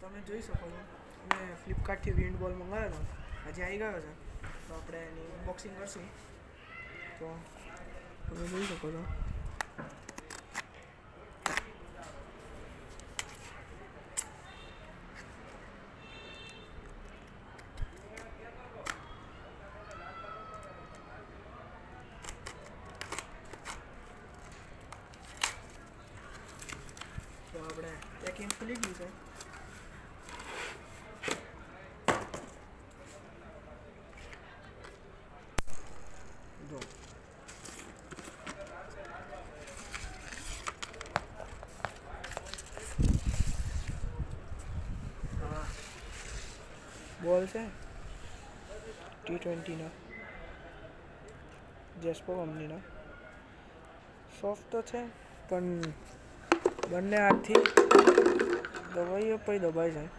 તમે જોઈ શકો છો મેં ફ્લિપકાર્ટથી વિન્ડ બોલ મંગાવ્યો હતો, આજે આવી ગયો છે. તો આપણે એની અનબોક્સિંગ કરશું. તો તમે જોઈ શકો છો. તો આપણે પેકિંગ ખુલી ગયું છે. જો હા બોલ છે T20ના જેસ્પો કંપનીના. સોફ્ટ તો છે પણ બંને હાથથી દબાઈએ પછી દબાઈ જાય.